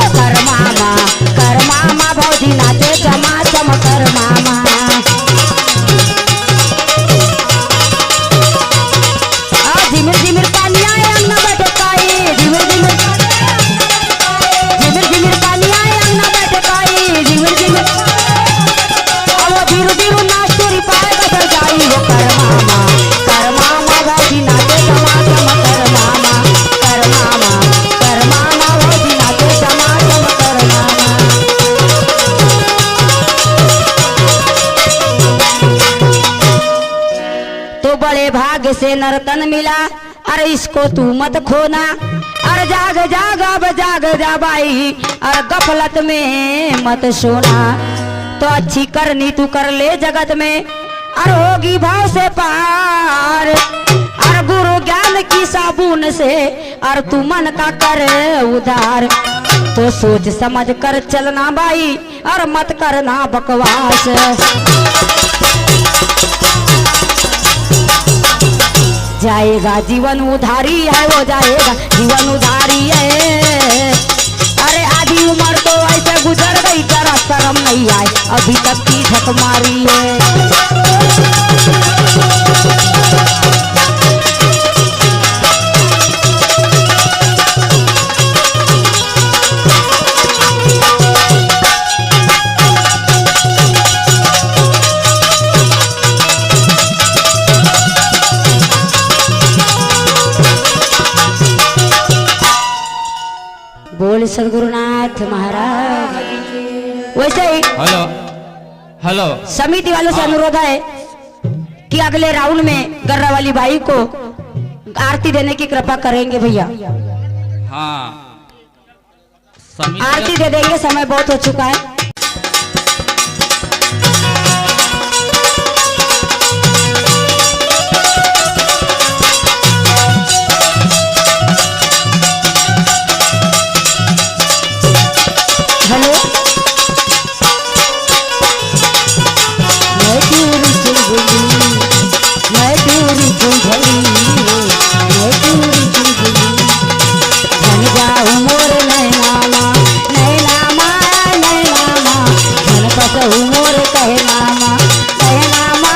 A: करमामा, करमामा भौजी नाचे छमाछम। करमामा, झिमिर झिमिर पानी आए अंगना बैठे काई, झिमिर झिमिर से नर्तन मिला, अरे इसको तू मत खोना। अरे जाग जाग अब जाग जा भाई, अरे गफलत में मत सोना। तो अच्छी करनी तू कर ले जगत में, अरे होगी भाव से पार। अरे गुरु ज्ञान की साबुन से, अरे तू मन का कर उधार। तो सोच समझ कर चलना भाई, और मत करना बकवास। जाएगा जीवन उधारी है, वो जाएगा जीवन उधारी है। अरे आधी उम्र तो ऐसे गुजर गई, जरा शर्म नहीं आई, अभी तक की झक मारी है। बोल सदगुरुनाथ महाराज। वैसे ही
B: हेलो हेलो
A: समिति वालों से अनुरोध है कि अगले राउंड में गर्रा वाली बाई को आरती देने की कृपा करेंगे भैया।
B: हाँ
A: आरती दे देंगे, समय बहुत हो चुका है। हेलो मैं दूरी चुलबुली, मैं दूरी चुलबुली, मैं दूरी चुलबुली। धन जाऊं मोर नैनामा, नैनामा नैनामा, धन कसहूं मोर कहनामा, कहनामा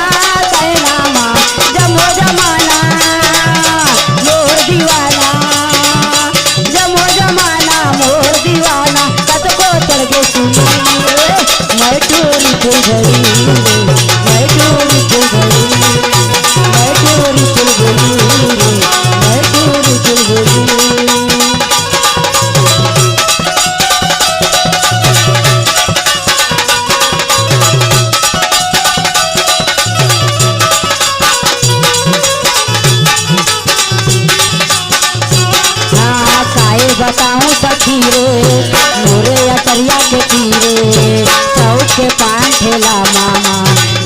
A: कहनामा। जमो जमाना मोर दीवाना, जमो जमाना मोर दीवाना। कत को चढ़ के सुनी मैं टोरी चुलबुली, मैं टोरी चुलबुली, मैं टोरी चुलबुली, मैं टोरी चुलबुली। बताऊं सखी रे मोरे अटरिया के तीरे, चौक के पान ठेला मामा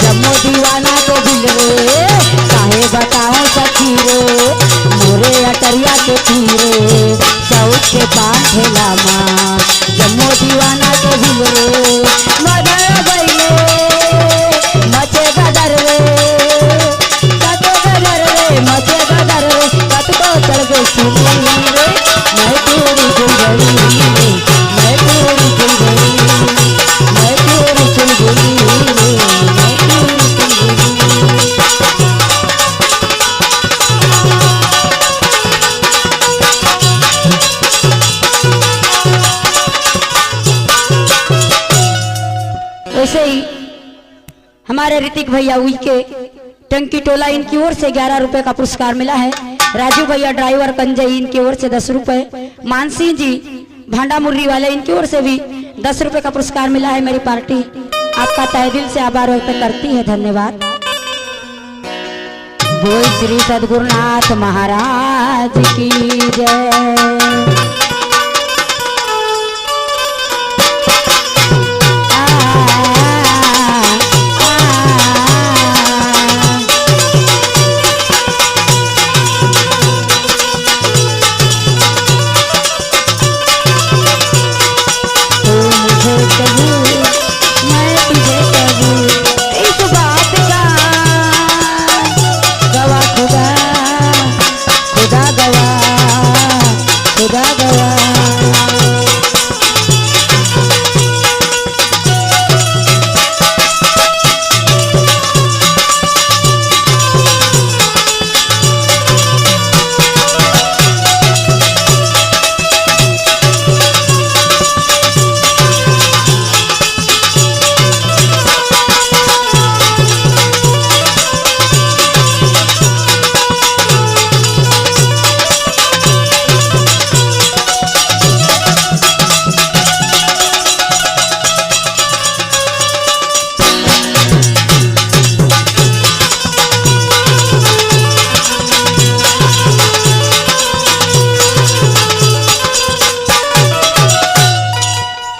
A: जम्मो दीवाना के दिल रे। काहे बताऊं सखी रे मोरे अटरिया के तीरे, चौक के पान ठेला माँ जम्मो दीवाना के दिल रे। मदर गईले मचे गदर रे, कत गदर रे मचे गदर रे। कत को चढ़ के सुनी रे मैं तेरी चुलबुली, मैं तेरी चुलबुली, मैं तेरी चुलबुली, मैं तेरी चुलबुली। वैसे ही हमारे ऋतिक भैया हुई के टंकी टोला, इनकी ओर से 11 रुपए का पुरस्कार मिला है। राजू भैया ड्राइवर कंजई, इनकी ओर से 10 रुपए। मानसी जी भांडा मुर्री वाले, इनकी ओर से भी 10 रुपए का पुरस्कार मिला है। मेरी पार्टी आपका तहे दिल से आभार व्यक्त करती है, धन्यवाद। बोल श्री सदगुरुनाथ महाराज की जय। खुदा गवा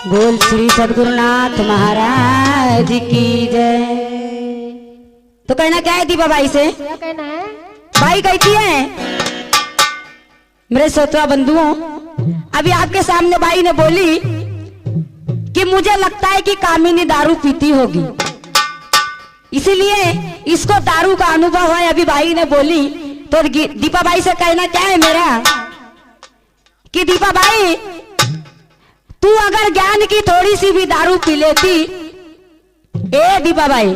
A: बोल श्री सद्गुरुनाथ महाराज की जय। तो कहना क्या है दीपा बाई से?
C: क्या कहना है?
A: बाई कहती है, मेरे श्रोता बंधुओं, अभी आपके सामने बाई ने बोली कि मुझे लगता है कि कामिनी दारू पीती होगी, इसीलिए इसको दारू का अनुभव है। अभी बाई ने बोली तो दीपा बाई से कहना क्या है मेरा कि दीपा बाई, तू अगर ज्ञान की थोड़ी सी भी दारू पी लेती, ए दीपा बाई,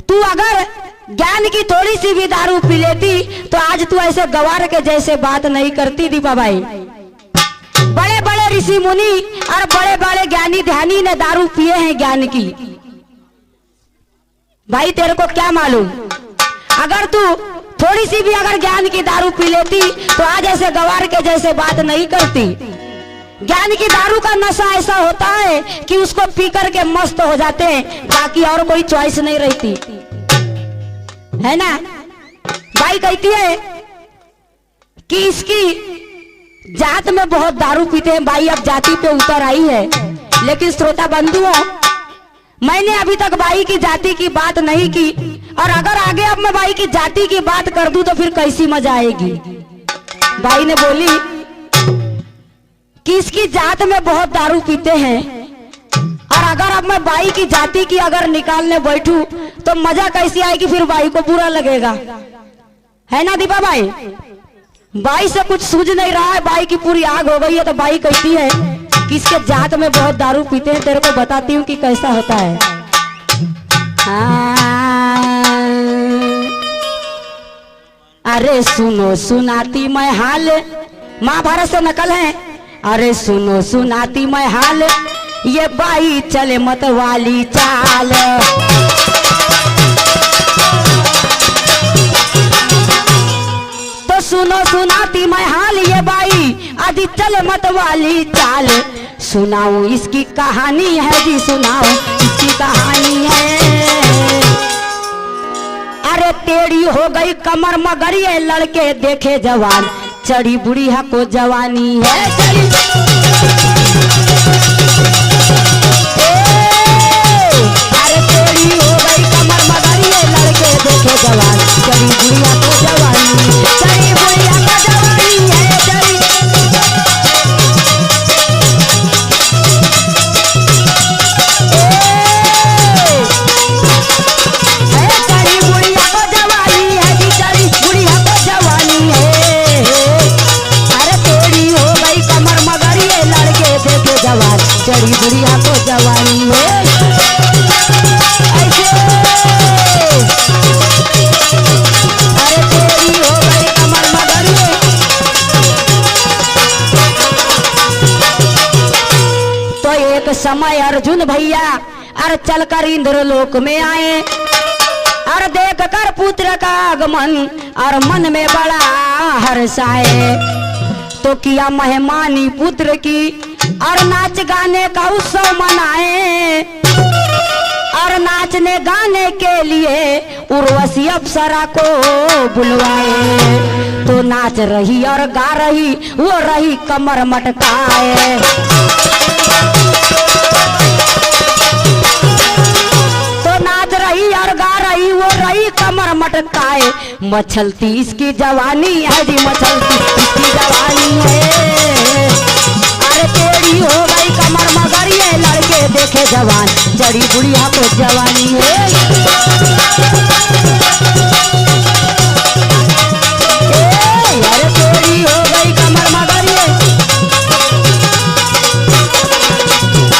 A: तू अगर ज्ञान की थोड़ी सी भी दारू पी लेती तो आज तू ऐसे गवार के जैसे बात नहीं करती। दीपा बाई, बड़े बड़े ऋषि मुनि और बड़े बड़े ज्ञानी ध्यानी ने दारू पिए हैं ज्ञान की। भाई तेरे को क्या मालूम, अगर तू थोड़ी सी भी अगर ज्ञान की दारू पी लेती तो आज ऐसे गवार के जैसे बात नहीं करती। ज्ञान की दारू का नशा ऐसा होता है कि उसको पी करके मस्त हो जाते हैं, बाकी और कोई चॉइस नहीं रहती है ना। भाई कहती है कि इसकी जात में बहुत दारू पीते हैं। भाई अब जाति पे उतर आई है, लेकिन श्रोता बंधुओं, मैंने अभी तक बाई की जाति की बात नहीं की, और अगर आगे अब मैं बाई की जाति की बात कर दूं तो फिर कैसी मजा आएगी। बाई ने बोली कि इसकी जात में बहुत दारू पीते हैं, और अगर अब मैं बाई की जाति की अगर निकालने बैठूं तो मजा कैसी आएगी, फिर बाई को बुरा लगेगा, है ना दीपा बाई। बाई से कुछ सूझ नहीं रहा है, बाई की पूरी आग हो गई है। तो बाई कहती है कि इसके जात में बहुत दारू पीते हैं, तेरे को बताती हूँ कि कैसा होता है। अरे सुनो सुनाती मैं हाल, महाभारत से नकल है। अरे सुनो सुनाती मैं हाल, ये बाई चले मत वाली चाल। तो सुनो सुनाती मैं हाल, ये बाई आदि चले मत वाली चाल। सुनाऊं इसकी कहानी है जी, सुनाऊं इसकी कहानी है। अरे टेढ़ी हो गई कमर मगर ये लड़के देखे जवान, चढ़ी बुढ़िया को जवानी है। अरे टेढ़ी हो गई कमर मगर ये लड़के देखे जवान, चढ़ी बुढ़िया को जवानी, चढ़ी बुढ़िया को जवानी है। चढ़ी बुढ़िया को जवानी है। ऐसे अरे तेरी हो गई कमर मगर ये। तो एक समय अर्जुन भैया और चलकर इंद्रलोक में आए, और देख कर पुत्र का आगमन और मन में बड़ा हर्ष आए। तो किया मेहमानी पुत्र की और नाच गाने का उत्सव मनाए, और नाचने गाने के लिए उर्वशी अप्सरा को बुलवाए। तो नाच रही और गा रही वो रही कमर मटकाए। तो नाच रही और गा रही वो रही कमर मटकाए। मचलती इसकी जवानी है जी, मचलती इसकी जवानी है। अरे टेढ़ी हो गई कमर मगर ये लड़के देखे जवान, चढ़ी बुढ़िया को जवानी है। अरे टेढ़ी हो गई कमर मगर ये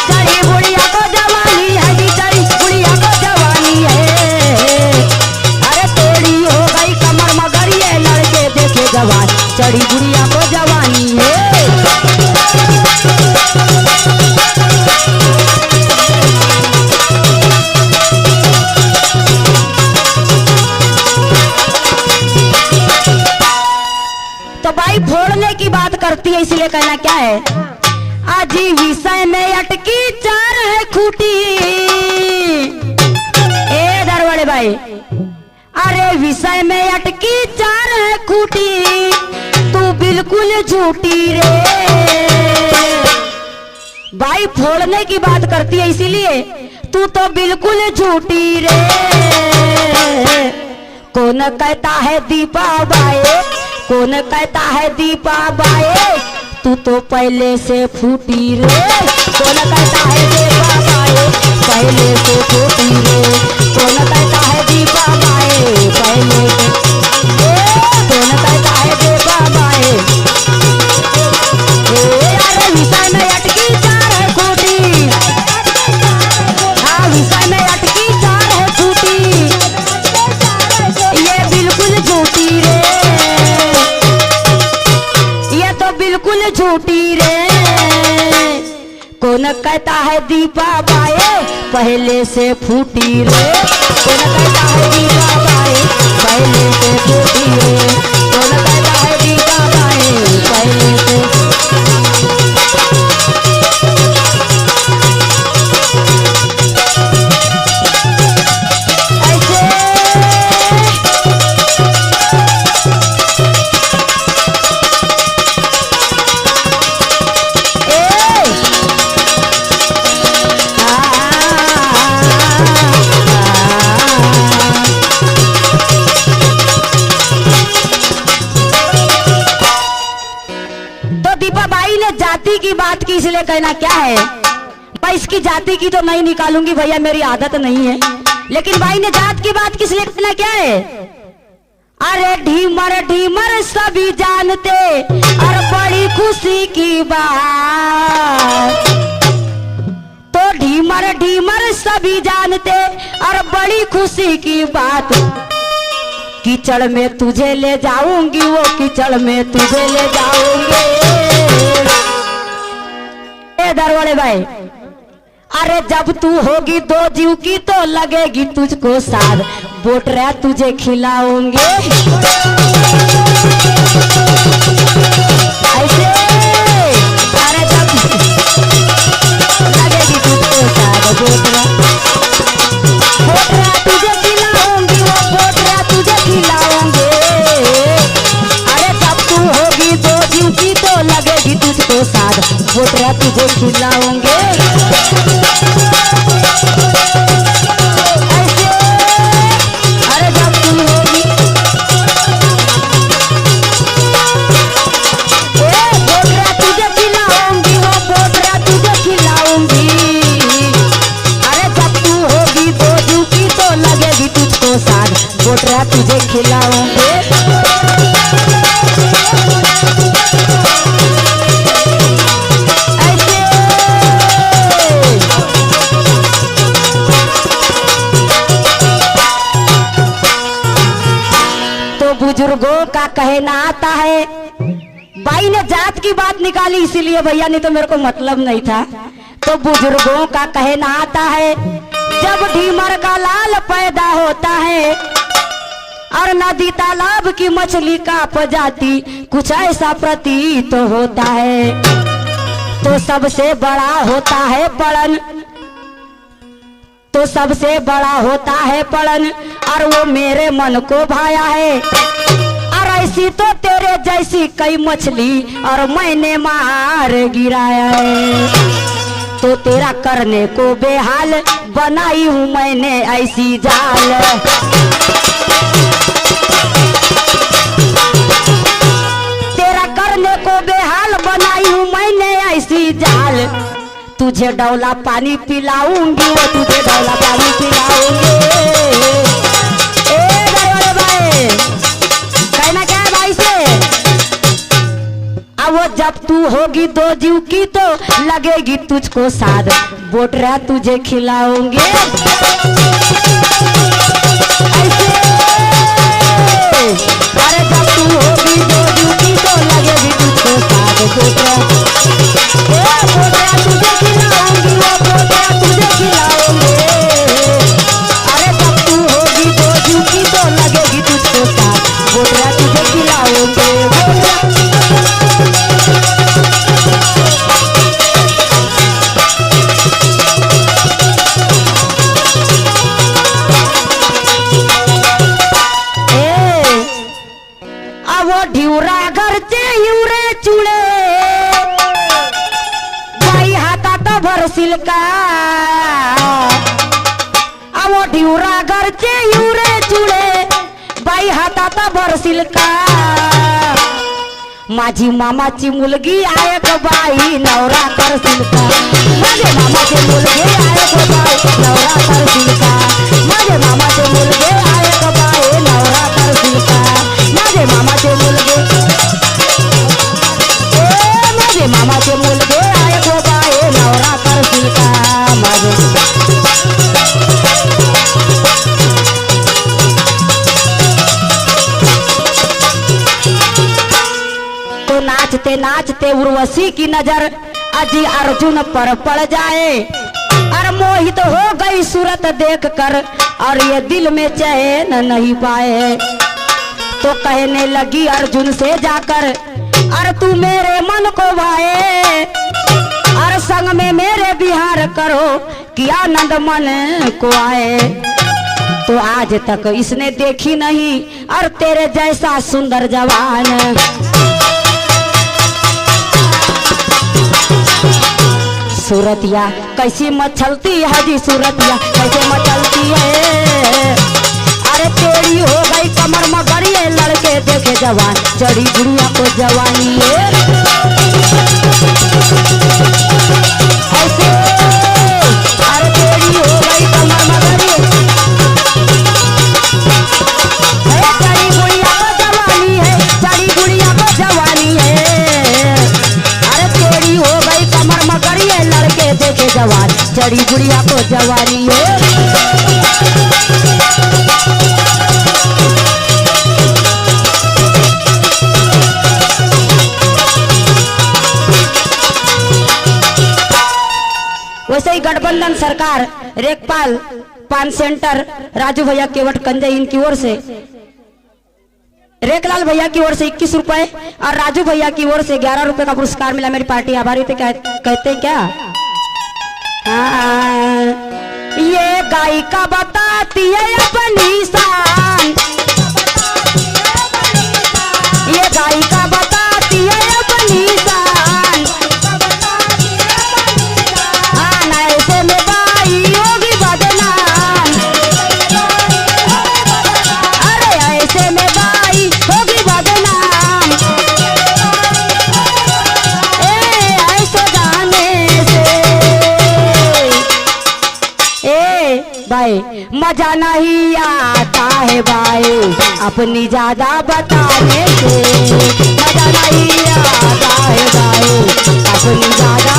A: चढ़ी बुढ़िया को जवानी है जी, चढ़ी बुढ़िया को जवानी है। अरे टेढ़ी हो गई कमर मगर ये लड़के देखे जवान, चढ़ी बुढ़िया को जवानी है। तो भाई फोड़ने की बात करती है, इसलिए कहना क्या है, आजी विषय में अटकी चार है खूटी। ए दरवाड़े भाई, अरे विषय में अटकी चार है खूटी, तू बिल्कुल झूठी रे। भाई फोड़ने की बात करती है इसीलिए तू तो बिल्कुल झूठी रे। कौन कहता है दीपा बाए, कौन कहता है दीपा बाए, तू तो पहले से फूटी रे। कौन कहता है दीपा बाए, पहले से फूटी रे। कौन कहता है दीपा बाए, पहले से, कौन कहता है दीपा बाए। अरे विषय में अटकी चार है खूटी, हाँ विषय में अटकी चार है खूटी, ये बिल्कुल झूठी रे, ये तो बिल्कुल झूठी रे। कौन कहता है दीपा बाए, पहले से फूटी रे। कौन कहता है दीपा बाए, पहले से फूटी रे। कौन कहता है दीपा बाए, पहले से। जाति की बात की इसलिए कहना क्या है, मैं इसकी जाति की तो नहीं निकालूंगी भैया, मेरी आदत नहीं है। लेकिन भाई ने जात की बात किस लिए कहना क्या है। अरे ढीमर ढीमर सभी जानते और बड़ी खुशी की बात, तो ढीमर ढीमर सभी जानते और बड़ी खुशी की बात। कीचड़ में तुझे ले जाऊंगी, वो कीचड़ में तुझे ले जाऊंगी। दरवाले भाई, अरे जब तू होगी दो जीव की तो लगेगी तुझको साथ, बोटरा तुझे खिलाऊंगे। ऐसे अरे जब लगेगी तुझको साथ, बोटरा बोटरा तुझे खिलाऊंगी, वो बोटरा तुझे खिलाऊंगे। अरे जब तू होगी दो जीव की तो लगेगी तुझको साथ, बोटरा तुझे खिलाऊंगे। ऐसे अरे जब तू होगी, बोटरा तुझे खिलाऊंगी, वो बोटरा तुझे खिलाऊंगी। अरे जब तू होगी दो जीव की तो लगेगी तुझको साथ, बोटरा तुझे खिलाऊंगे। बुजुर्गों का कहना आता है, भाई ने जात की बात निकाली इसीलिए भैया, नहीं तो मेरे को मतलब नहीं था। तो बुजुर्गों का कहना आता है, जब ढीमर का लाल पैदा होता है और नदी तालाब की मछली का प्रजाति कुछ ऐसा प्रतीत होता है, तो सबसे बड़ा होता है पड़न, तो सबसे बड़ा होता है पड़न, और वो मेरे मन को भाया है। और ऐसी तो तेरे जैसी कई मछली और मैंने मार गिराया है, तो तेरा करने को बेहाल बनाई हूँ मैंने ऐसी जाल। तेरा करने को बेहाल बनाई हूँ मैंने ऐसी जाल। तुझे डौला पानी पिलाऊंगी, वो तुझे डौला पानी पिलाऊंगी। ए दरवाजे भाई, कहना क्या है भाई से, अब वो जब तू होगी दो जीव की तो लगेगी तुझको साथ, बोटरा तुझे खिलाऊंगे। ऐसे अरे जब तू होगी दो जीव की तो लगेगी तुझको साथ, बोटरा तुझे खिलाऊंगी, वो बोटरा तुझे खिलाऊंगे। अरे जब तू होगी दो जीव की तो लगेगी तुझको साथ, बोटरा तुझे खिलाऊंगे। वो ढिवरा घर से यूरे चूड़े भरशील का आवो ढिवरा घरचे युरे चुडे बाई हातात भरशील का माझी मामाची मुलगी आहे ग बाई नवरा करशील का माझे मामाचे मुलगे आहे ग बाई नवरा करशील का माझे मामाचे मुलगे आहे ग बाई नवरा करशील का माझे मामाचे मुलगे माझे मामाचे मुलगे आहे ग बाई नवरा करशील का माझे नाचते नाचते उर्वशी की नजर अजी अर्जुन पर पड़ जाए और मोहित हो गई सूरत देखकर और ये दिल में चैन नहीं पाए तो कहने लगी अर्जुन से जाकर और तू मेरे मन को भाए और संग में मेरे बिहार करो कि आनंद मन को आए तो आज तक इसने देखी नहीं और तेरे जैसा सुंदर जवान सूरतिया कैसी मचलती है जी सूरतिया कैसे मचलती है अरे तेरी हो गई कमर मगर ये लड़के देखे जवान चढ़ी बुढ़िया को जवानी है ऐसे अरे तेरी हो गई कमर मगर ये चढ़ी बुढ़िया को जवानी है चढ़ी बुढ़िया को जवानी है अरे तेरी हो गई कमर मगर ये लड़के देखे जवान चढ़ी बुढ़िया को जवानी है वैसे ही गठबंधन सरकार रेखपाल पान सेंटर राजू भैया केवट कंजे इनकी ओर से रेखलाल भैया की ओर से 21 रुपए और राजू भैया की ओर से 11 रुपए का पुरस्कार मिला। मेरी पार्टी आभारी थे कहते क्या ये गायिका बताती है अपनी शान ये गायिका बताती है अपनी शान ऐसे में बाई होगी बदनाम अरे ऐसे में बाई होगी बदनाम ऐसे गाने से भाई मजा नहीं आता है भाई अपनी ज्यादा बताने से मजा नहीं आता है भाई अपनी ज्यादा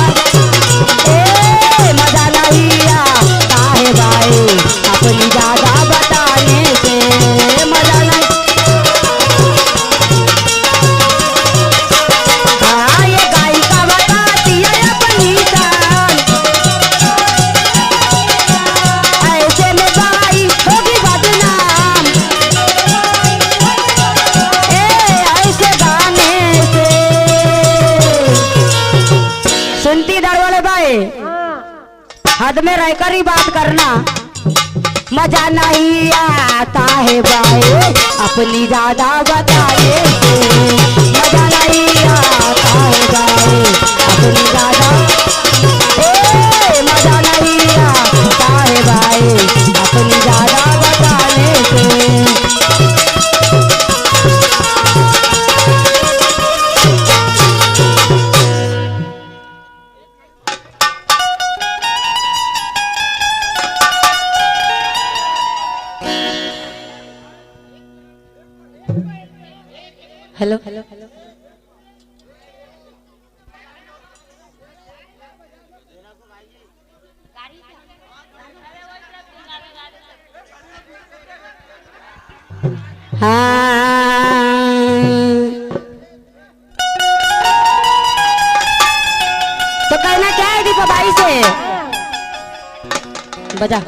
A: मजा नहीं आता है भाई अपनी ज्यादा बताने से मजा नहीं हाँ ये गायिका बताती है अपनी शान ऐसे में बाई होगी बदनाम ऐसे गाने से सुनती दरवाले बाई हद में रहकर ही बात करना मजा नहीं आता है भाई अपनी ज्यादा बताने से मजा नहीं आता है भाई अपनी ज्यादा मजा नहीं आता है भाई अपनी ज्यादा बताने से हेलो तो कहना क्या है दीपा बाई से बजा